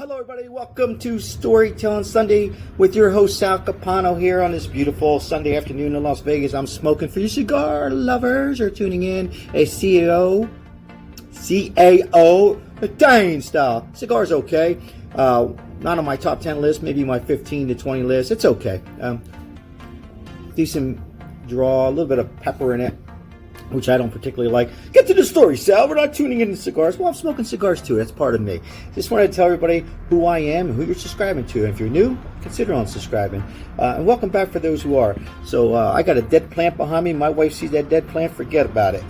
Hello everybody. Welcome to Storytelling Sunday with your host Sal Capano here on this beautiful Sunday afternoon in Las Vegas. I'm smoking for you cigar lovers who are tuning in a CAO Italian style. Cigar's okay. Not on my top 10 list, maybe my 15 to 20 list. It's okay. Decent draw, a little bit of pepper in it, which I don't particularly like. Get to the story, Sal. We're not tuning into cigars. Well, I'm smoking cigars too. That's part of me. Just wanted to tell everybody who I am and who you're subscribing to. And if you're new, consider unsubscribing. And welcome back for those who are. So I got a dead plant behind me. My wife sees that dead plant, forget about it.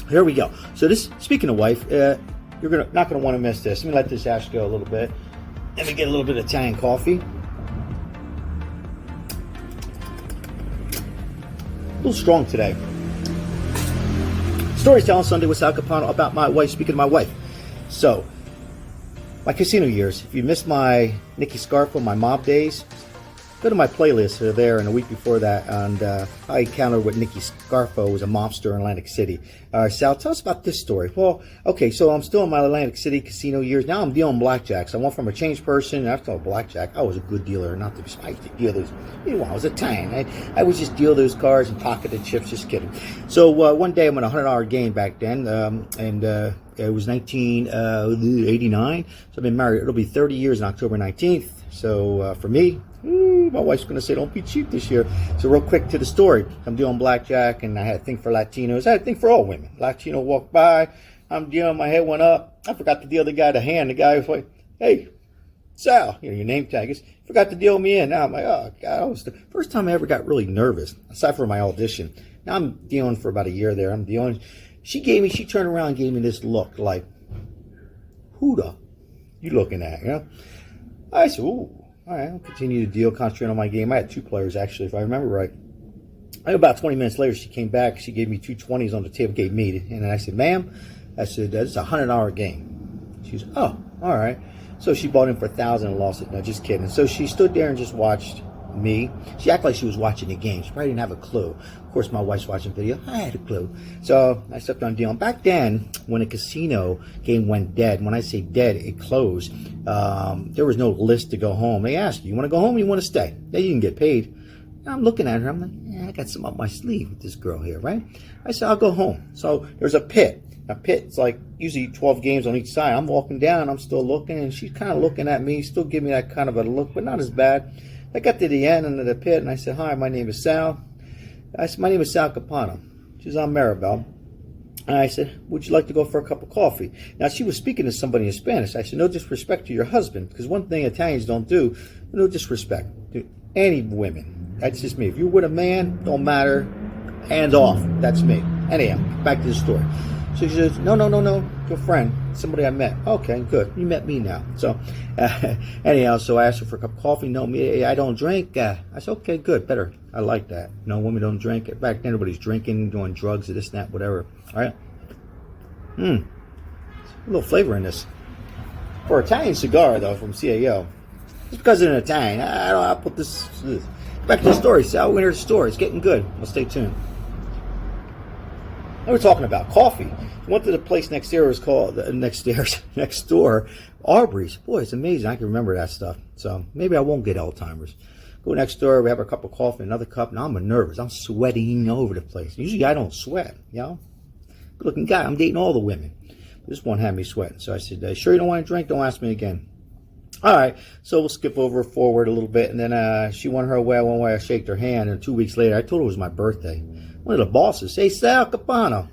Here we go. So this, speaking of wife, you're not gonna want to miss this. Let me let this ash go a little bit. Let me get a little bit of Italian coffee. A little strong today. Storytelling Sunday with Sal Capano about my wife. Speaking of my wife, so my casino years. If you missed my Nicky Scarfo, my mob days, go to my playlist. They're there. And a week before that, and I encountered with Nicky Scarfo, was a mobster in Atlantic City. Sal, tell us about this story. Well, okay, so I'm still in my Atlantic City casino years. Now I'm dealing blackjacks. I went from a change person. After blackjack, I was a good dealer. Not to be, I used to deal those. You know, I was Italian. I would just deal those cards and pocket the chips. Just kidding. So one day I'm in a $100 game back then, and it was 1989. So I've been married. It'll be 30 years on October 19th. So for me, my wife's going to say, don't be cheap this year. So real quick to the story. I'm doing blackjack, and I had a thing for Latinos. I had a thing for all women. Latino walked by. I'm dealing. My head went up. I forgot to deal the guy the hand. The guy was like, hey, Sal, you know, your name tag is. Forgot to deal me in. Now I'm like, oh, God. It was the first time I ever got really nervous, aside from my audition. Now I'm dealing for about a year there. I'm dealing. She turned around and gave me this look like, who the you looking at, you know? I said, ooh. All right, I'll continue to deal, concentrate on my game. I had two players, actually, if I remember right. About 20 minutes later, she came back. She gave me two 20s on the table, gave me. And I said, ma'am, I said, this is a $100 game. She said, oh, all right. So she bought in for 1,000 and lost it. No, just kidding. So she stood there and just watched me. She acted like she was watching the game. She probably didn't have a clue. Of course, my wife's watching video. I had a clue. So I stepped on dealing. Back then, when a casino game went dead, when I say dead, it closed, there was no list to go home. They asked you want to go home or you want to stay? Then you can get paid. I'm looking at her. I'm like, yeah, I got some up my sleeve with this girl here, right? I said, I'll go home. So there's a pit. A pit's like usually 12 games on each side. I'm walking down. I'm still looking, and she's kind of looking at me, still giving me that kind of a look, but not as bad. I got to the end of the pit, and I said, hi, my name is Sal. I said, my name is Sal Capano. She's on Maribel. And I said, would you like to go for a cup of coffee? Now, she was speaking to somebody in Spanish. I said, no disrespect to your husband, because one thing Italians don't do, no disrespect to any women. That's just me. If you're with a man, don't matter. Hands off. That's me. Anyhow, back to the story. So she says, no, your friend, somebody I met. Okay, good. You met me now. So anyhow, so I asked her for a cup of coffee. No, me, I don't drink. I said, okay, good, better. I like that. No, women don't drink. Back then, everybody's drinking, doing drugs, this, that, whatever. All right. A little flavor in this. For Italian cigar, though, from CAO. Just because it's an Italian. I'll put this. Back to the story. Sal Winter's story. It's getting good. Well, stay tuned. We were talking about coffee. Went to the place next door. It was called next door, Aubrey's. Boy, it's amazing. I can remember that stuff. So maybe I won't get Alzheimer's. Go next door. We have a cup of coffee, another cup. Now I'm nervous. I'm sweating all over the place. Usually I don't sweat. You know, good-looking guy. I'm dating all the women. This one had me sweating. So I said, "Sure you don't want to drink? Don't ask me again." All right. So we'll skip forward a little bit, and then she went her way. I went away. I shaked her hand, and 2 weeks later, I told her it was my birthday. One of the bosses, hey, Sal Capano,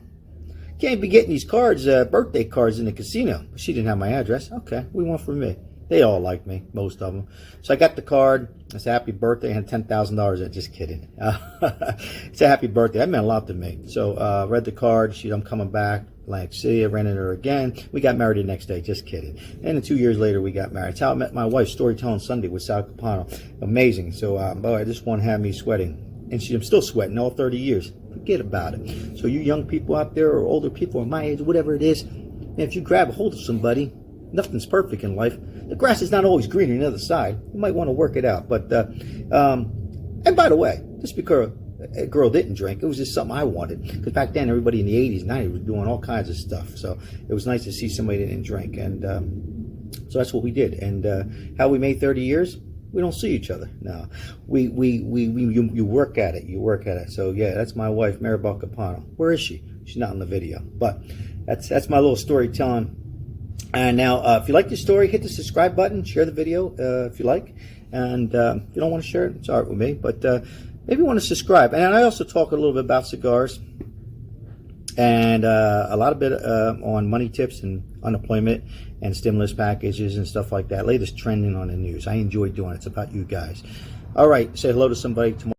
can't be getting these cards, birthday cards in the casino. She didn't have my address. Okay, we want for me. They all like me, most of them. So I got the card. I said, happy birthday. I had $10,000 in it. Just kidding. It's a happy birthday. That meant a lot to me. So read the card. I'm coming back. Atlantic City. I ran into her again. We got married the next day. Just kidding. And then 2 years later, we got married. It's how I met my wife, Storytelling Sunday with Sal Capano. Amazing. So, boy, this one had me sweating. And I'm still sweating all 30 years. Forget about it. So you young people out there or older people or my age, whatever it is, man, if you grab a hold of somebody, nothing's perfect in life. The grass is not always greener on the other side. You might want to work it out. But, and by the way, just because a girl didn't drink, it was just something I wanted. Because back then, everybody in the 80s, 90s was doing all kinds of stuff. So it was nice to see somebody that didn't drink. And So that's what we did. And how we made 30 years, we don't see each other. No, you work at it. You work at it. So yeah, that's my wife, Maribel Capano. Where is she? She's not in the video, but that's my little storytelling. And now, if you like the story, hit the subscribe button, share the video if you like. And if you don't want to share it, it's all right with me. But maybe you want to subscribe. And I also talk a little bit about cigars and a lot of bit on money tips and unemployment and stimulus packages and stuff like that. Latest trending on the news. I enjoy doing it. It's about you guys. All right, say hello to somebody tomorrow.